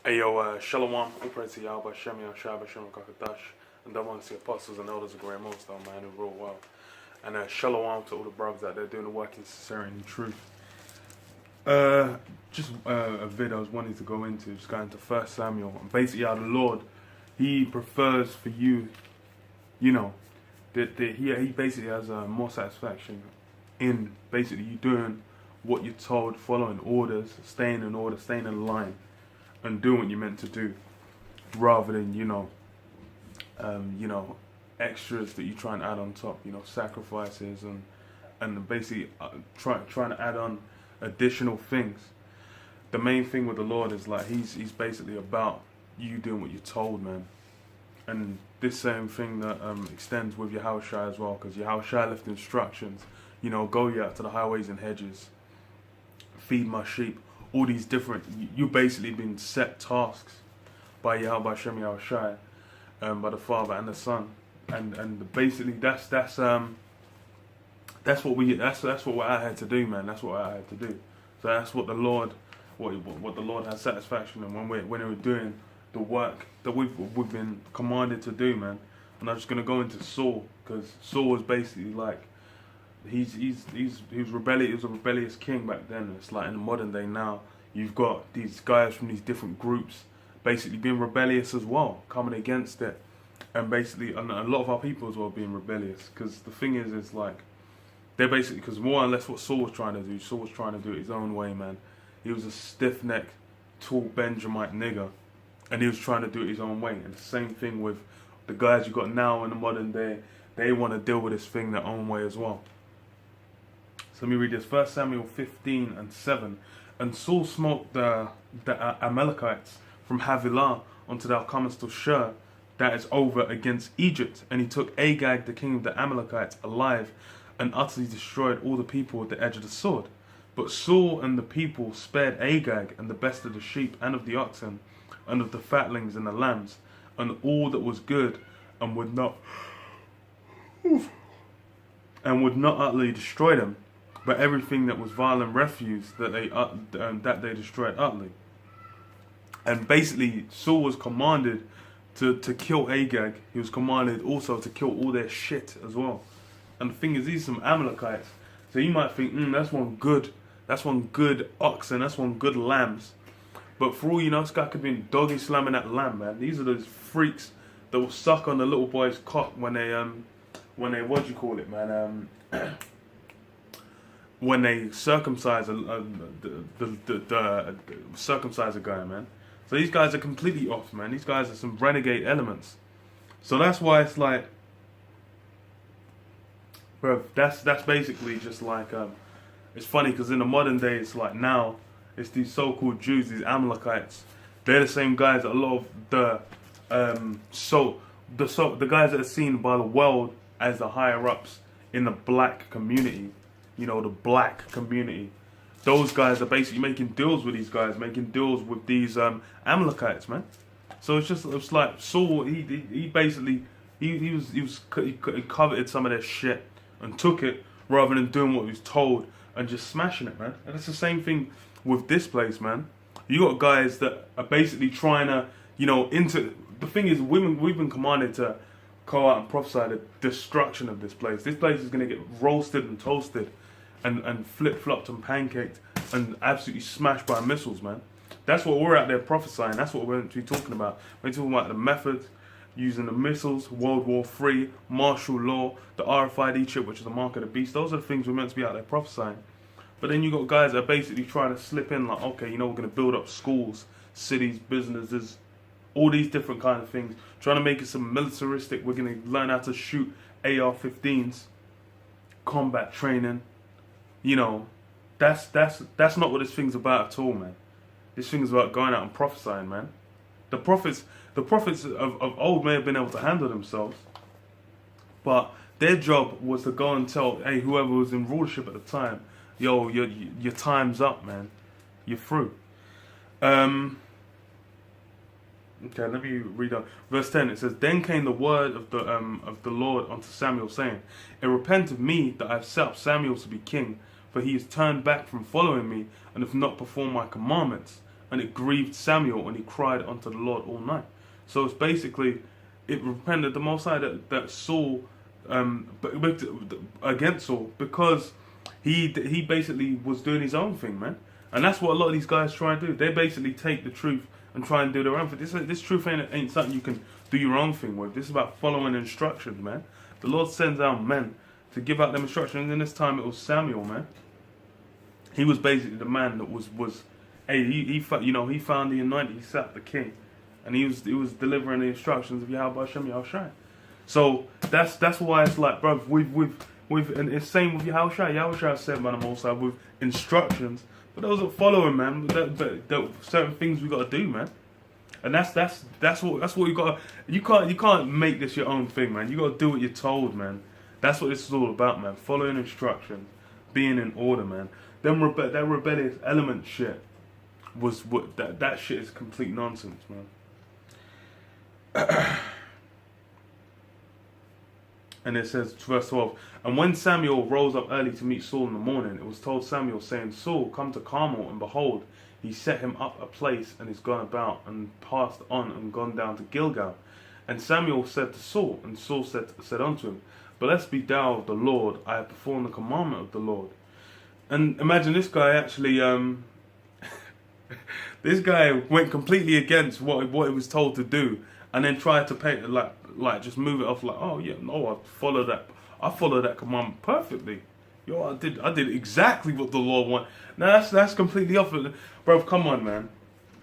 Hey yo, Shalom, all praise to Yahweh, Shem Yahshua, Shem Kakadash, and I want to see apostles and elders of GreatMillStone, man, who rule well. And Shalom to all the brothers out there doing the work in sincerity and truth. Just a vid I was wanting to go into, just going to 1 Samuel. And basically, how the Lord, He prefers for you, you know, that He basically has more satisfaction in basically you doing what you're told, following orders, staying in order, staying in line, and doing what you're meant to do, rather than you know, extras that you try and add on top, sacrifices and basically trying to add on additional things. The main thing with the Lord is like He's basically about you doing what you're told, man. And this same thing that extends with Yahushua as well, because Yahushua left instructions, go ye out to the highways and hedges, feed my sheep. All these different, you basically been set tasks by Yahweh Shem Yahushua, by the Father and the Son, and basically that's what I had to do, man. That's what I had to do. So that's what the Lord, what the Lord has satisfaction in when we're doing the work that we've been commanded to do, man. And I'm just gonna go into Saul, because Saul was basically like, he was rebellious. He was a rebellious king back then. It's like in the modern day now, you've got these guys from these different groups basically being rebellious as well, coming against it, and basically a lot of our people as well being rebellious. Because the thing is like they're basically, because more or less what Saul was trying to do, Saul was trying to do it his own way, man. He was a stiff-necked, tall Benjamite nigger, and he was trying to do it his own way. And the same thing with the guys you got now in the modern day. They want to deal with this thing their own way as well. So let me read this. 1 Samuel 15:7. And Saul smote the Amalekites from Havilah unto thou comest to Shur, that is over against Egypt. And he took Agag, the king of the Amalekites, alive, and utterly destroyed all the people with the edge of the sword. But Saul and the people spared Agag, and the best of the sheep, and of the oxen, and of the fatlings and the lambs, and all that was good, and would not utterly destroy them, but everything that was violent refuse that they destroyed utterly. And basically, Saul was commanded to kill Agag. He was commanded also to kill all their shit as well. And the thing is, these are some Amalekites. So you might think, that's one good oxen, that's one good lambs. But for all you know, this guy could be doggy slamming that lamb, man. These are those freaks that will suck on the little boy's cock when they what do you call it, man? When they circumcise circumcise a guy, man. So these guys are completely off, man. These guys are some renegade elements. So that's why it's like, bro, that's basically just like, it's funny because in the modern day, it's like now, it's these so-called Jews, these Amalekites. They're the same guys that a lot of the guys that are seen by the world as the higher ups in the black community. The black community. Those guys are basically making deals with these guys, making deals with these Amalekites, man. So it's like Saul. He basically coveted some of their shit and took it rather than doing what he was told and just smashing it, man. And it's the same thing with this place, man. You got guys that are basically trying to, the thing is, we've been commanded to go out and prophesy the destruction of this place. This place is going to get roasted and toasted and flip-flopped and pancaked and absolutely smashed by missiles, man. That's what we're out there prophesying. That's what we're going to be talking about. We're talking about the methods, using the missiles, World War III, martial law, the RFID chip, which is the mark of the beast. Those are the things we're meant to be out there prophesying. But then you got guys that are basically trying to slip in like, okay, we're going to build up schools, cities, businesses, all these different kind of things, trying to make it some militaristic. We're going to learn how to shoot AR-15s, combat training. That's not what this thing's about at all, man. This thing is about going out and prophesying, man. The prophets of old may have been able to handle themselves, but their job was to go and tell, hey, whoever was in rulership at the time, yo, your time's up, man. You're through. Okay, let me read on. Verse 10, it says, Then came the word of the Lord unto Samuel, saying, It repent of me that I have set up Samuel to be king, for he is turned back from following me, and hath not performed my commandments, and it grieved Samuel, and he cried unto the Lord all night. So it's basically, it repented the Most High that Saul, against Saul, because he basically was doing his own thing, man. And that's what a lot of these guys try and do. They basically take the truth and try and do their own thing. This truth ain't something you can do your own thing with. This is about following instructions, man. The Lord sends out men to give out them instructions. And this time it was Samuel, man. He was basically the man that was hey, he found the anointing. He sat the king, and he was delivering the instructions of Yahweh Hashem Yahushai. So that's why it's like, bro, and it's same with Yahushai. Yahushai said by the Most High with instructions, but those that follow him, man. But certain things we got to do, man. And that's what you got. You can't make this your own thing, man. You got to do what you're told, man. That's what this is all about, man. Following instructions, being in order, man. That rebellious element shit was that shit is complete nonsense, man. And it says, verse 12, and when Samuel rose up early to meet Saul in the morning, it was told Samuel, saying, Saul, come to Carmel, and behold, he set him up a place, and is gone about, and passed on, and gone down to Gilgal. And Samuel said to Saul, and Saul said unto him, blessed be thou of the Lord, I have performed the commandment of the Lord. And imagine this guy actually, this guy went completely against what he was told to do, and then tried to pay, like just move it off, like, oh yeah, no, I follow that commandment perfectly. Yo, I did exactly what the Lord wanted. Now that's completely off. Bro, come on, man.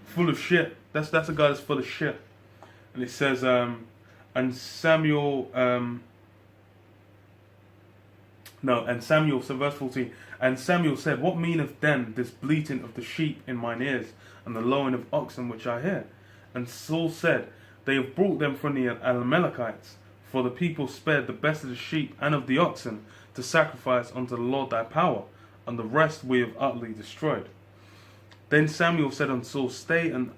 Full of shit. That's a guy that's full of shit. And it says, and Samuel, so verse 14, and Samuel said, what meaneth then this bleating of the sheep in mine ears, and the lowing of oxen which I hear? And Saul said, they have brought them from the Amalekites, for the people spared the best of the sheep and of the oxen to sacrifice unto the Lord thy power, and the rest we have utterly destroyed. Then Samuel said unto Saul, stay, and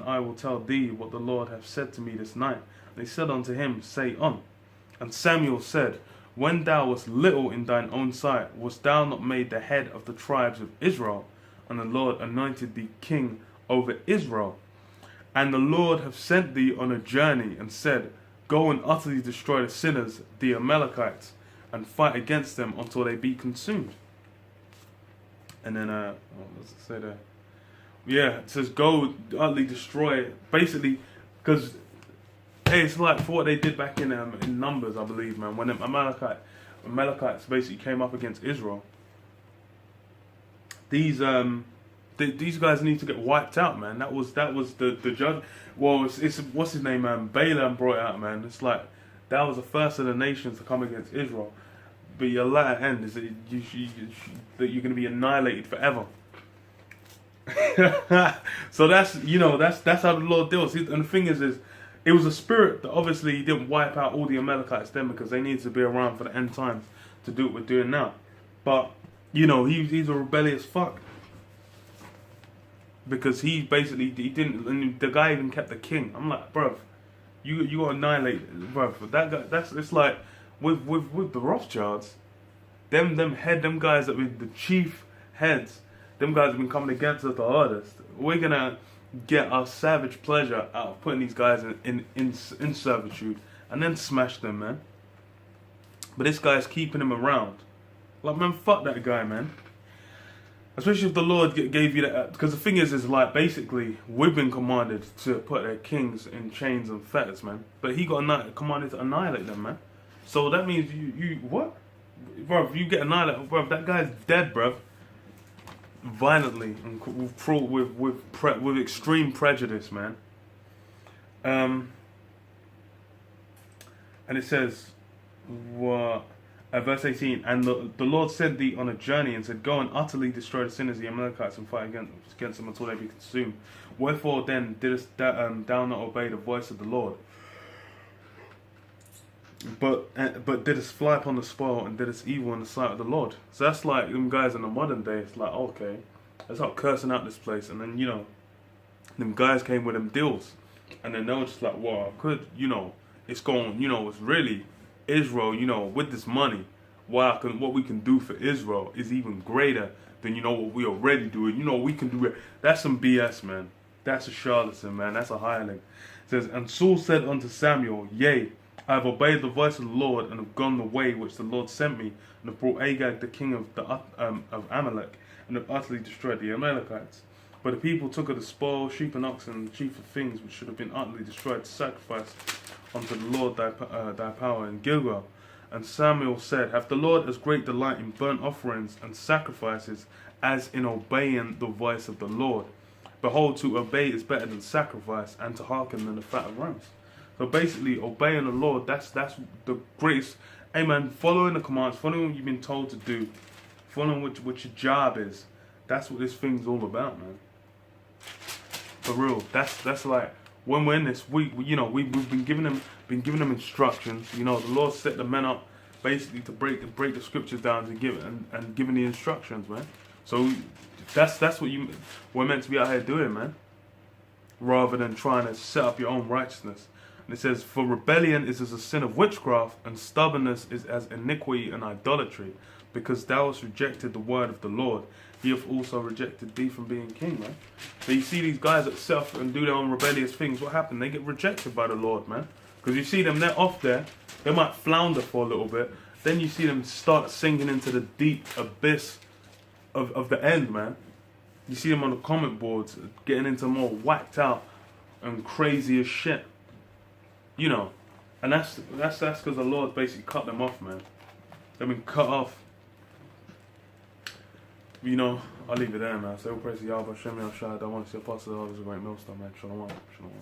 I will tell thee what the Lord hath said to me this night. And he said unto him, say on. And Samuel said, when thou wast little in thine own sight, wast thou not made the head of the tribes of Israel? And the Lord anointed thee king over Israel. And the Lord hath sent thee on a journey, and said, go and utterly destroy the sinners, the Amalekites, and fight against them until they be consumed. And then, what does it say there? Yeah, it says, go utterly destroy, basically, because, hey, it's like for what they did back in Numbers, I believe, man, when the Amalekites basically came up against Israel. These guys need to get wiped out, man. That was the judge. Well, it's what's his name, man? Balaam brought it out, man. It's like that was the first of the nations to come against Israel. But your latter end is that that you're going to be annihilated forever. So that's how the Lord deals. And the thing is it was a spirit that obviously he didn't wipe out all the Amalekites then, because they needed to be around for the end times to do what we're doing now. But he's a rebellious fuck. Because he didn't, and the guy even kept the king. I'm like, bruv, you got to annihilate, bruv. That guy, it's like with the Rothschilds, them guys that were the chief heads, them guys have been coming against us the hardest. We're gonna get our savage pleasure out of putting these guys in servitude and then smash them, man. But this guy's keeping him around. Like, man, fuck that guy, man. Especially if the Lord gave you that, because the thing is like, basically, we've been commanded to put their kings in chains and fetters, man. But he got commanded to annihilate them, man. So that means you what? Bro, if you get annihilated, bro, that guy's dead, bro. Violently and with extreme prejudice, man. And it says, what? Verse 18, and the Lord sent thee on a journey, and said, go and utterly destroy the sinners, the Amalekites, and fight against them until they be consumed. Wherefore then didst thou not obey the voice of the Lord, but didst fly upon the spoil, and didst evil in the sight of the Lord? So that's like them guys in the modern day. It's like, okay, let's start cursing out this place. And then, them guys came with them deals, and then they were just like, well, it's going, it's really Israel, with this money, what we can do for Israel is even greater than, you know, what we already do. And, you know, we can do it. That's some BS, man. That's a charlatan, man. That's a hireling. It says, and Saul said unto Samuel, Yea, I have obeyed the voice of the Lord, and have gone the way which the Lord sent me, and have brought Agag the king of Amalek, and have utterly destroyed the Amalekites. But the people took of the spoil, sheep and oxen, and the chief of things which should have been utterly destroyed, to sacrifice unto the Lord thy power in Gilgal. And Samuel said, Have the Lord as great delight in burnt offerings and sacrifices as in obeying the voice of the Lord? Behold, to obey is better than sacrifice, and to hearken than the fat of rams. So basically, obeying the Lord, that's the greatest. Amen. Following the commands, following what you've been told to do, following what your job is. That's what this thing's all about, man. For real. That's like, when we're in this, we've been giving them instructions. You know, the Lord set the men up basically to break the scriptures down to give and giving the instructions, man. So that's what we're meant to be out here doing, man. Rather than trying to set up your own righteousness. And it says, For rebellion is as a sin of witchcraft, and stubbornness is as iniquity and idolatry. Because thou hast rejected the word of the Lord, he hath also rejected thee from being king, man. So you see these guys that set up and do their own rebellious things, what happened? They get rejected by the Lord, man. Because you see them, they're off there, they might flounder for a little bit, then you see them start sinking into the deep abyss of the end, man. You see them on the comment boards, getting into more whacked out and crazy as shit. You know, and that's because the Lord basically cut them off, man. They've been cut off. You know, I'll leave it there, man. So praise to Yahweh, Shem Yahshua, I want to see Apostle of the GreatMillStone, man. Shalom. Shalom.